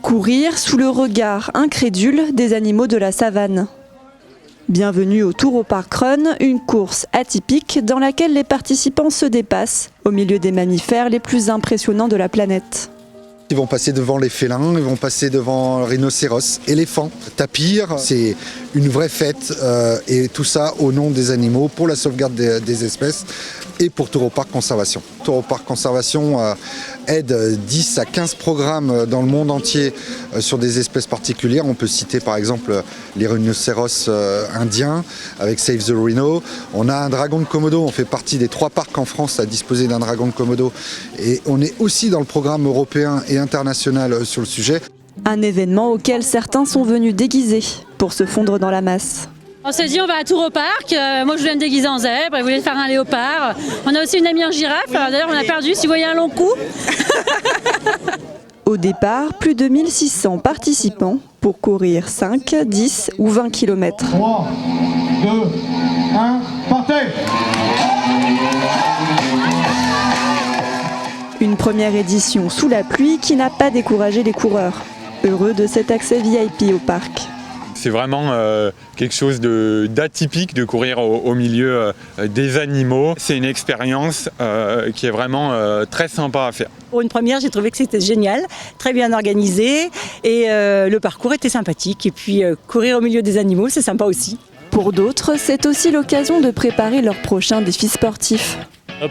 Courir sous le regard incrédule des animaux de la savane. Bienvenue au Tour au Parc Run, une course atypique dans laquelle les participants se dépassent au milieu des mammifères les plus impressionnants de la planète. Ils vont passer devant les félins, ils vont passer devant rhinocéros, éléphants, tapirs. C'est une vraie fête et tout ça au nom des animaux, pour la sauvegarde des espèces et pour Tour au Parc Conservation. Tour au Parc Conservation aide 10 à 15 programmes dans le monde entier sur des espèces particulières. On peut citer par exemple les rhinocéros indiens avec Save the Rhino. On a un dragon de Komodo, on fait partie des 3 parcs en France à disposer d'un dragon de Komodo. Et on est aussi dans le programme européen et international sur le sujet. Un événement auquel certains sont venus déguisés pour se fondre dans la masse. On s'est dit on va à Tour au Parc, moi je voulais me déguiser en zèbre, elle voulait faire un léopard. On a aussi une amie en girafe, d'ailleurs on a perdu, si vous voyez un long cou. Au départ, plus de 1600 participants pour courir 5, 10 ou 20 km. 3, 2, 1, partez! Une première édition sous la pluie qui n'a pas découragé les coureurs, heureux de cet accès VIP au parc. C'est vraiment quelque chose d'atypique de courir au milieu des animaux. C'est une expérience qui est vraiment très sympa à faire. Pour une première, j'ai trouvé que c'était génial, très bien organisé et le parcours était sympathique. Et puis courir au milieu des animaux, c'est sympa aussi. Pour d'autres, c'est aussi l'occasion de préparer leur prochain défi sportif.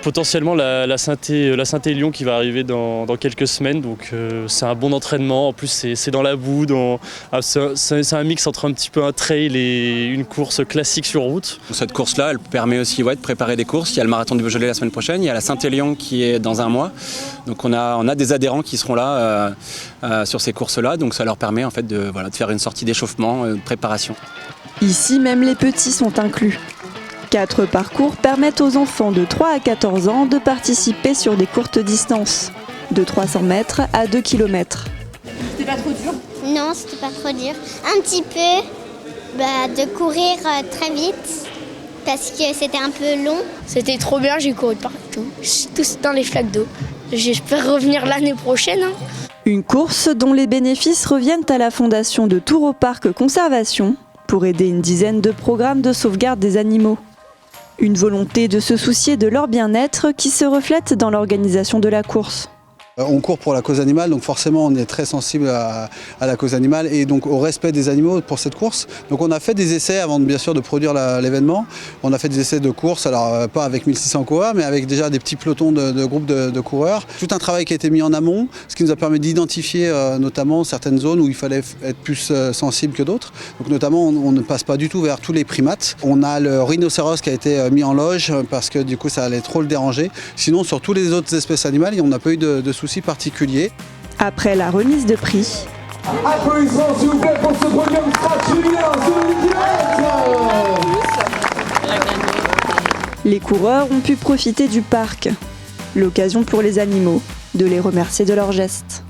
Potentiellement la Saint-Élion qui va arriver dans quelques semaines, donc c'est un bon entraînement. En plus c'est dans la boue, c'est un mix entre un petit peu un trail et une course classique sur route. Cette course-là, elle permet aussi de préparer des courses. Il y a le marathon du Beaujolais la semaine prochaine, il y a la Saint-Élion qui est dans un mois. Donc on a des adhérents qui seront là sur ces courses-là, donc ça leur permet en fait de faire une sortie d'échauffement, de préparation. Ici, même les petits sont inclus. 4 parcours permettent aux enfants de 3 à 14 ans de participer sur des courtes distances, de 300 mètres à 2 km. C'était pas trop dur? Non, c'était pas trop dur. Un petit peu de courir très vite parce que c'était un peu long. C'était trop bien, j'ai couru partout, tous dans les flaques d'eau. J'espère revenir l'année prochaine. Une course dont les bénéfices reviennent à la fondation de Tour au Parc Conservation pour aider une dizaine de programmes de sauvegarde des animaux. Une volonté de se soucier de leur bien-être qui se reflète dans l'organisation de la course. On court pour la cause animale, donc forcément on est très sensible à la cause animale et donc au respect des animaux pour cette course. Donc on a fait des essais avant bien sûr de produire l'événement. On a fait des essais de course, alors pas avec 1600 coureurs, mais avec déjà des petits pelotons de groupes de coureurs. Tout un travail qui a été mis en amont, ce qui nous a permis d'identifier notamment certaines zones où il fallait être plus sensible que d'autres. Donc notamment on ne passe pas du tout vers tous les primates. On a le rhinocéros qui a été mis en loge parce que du coup ça allait trop le déranger. Sinon sur toutes les autres espèces animales, on n'a pas eu de soucis particuliers. Après la remise de prix, Applaudissements s'il vous plaît pour ce podium spectaculaire les coureurs ont pu profiter du parc. L'occasion pour les animaux de les remercier de leurs gestes.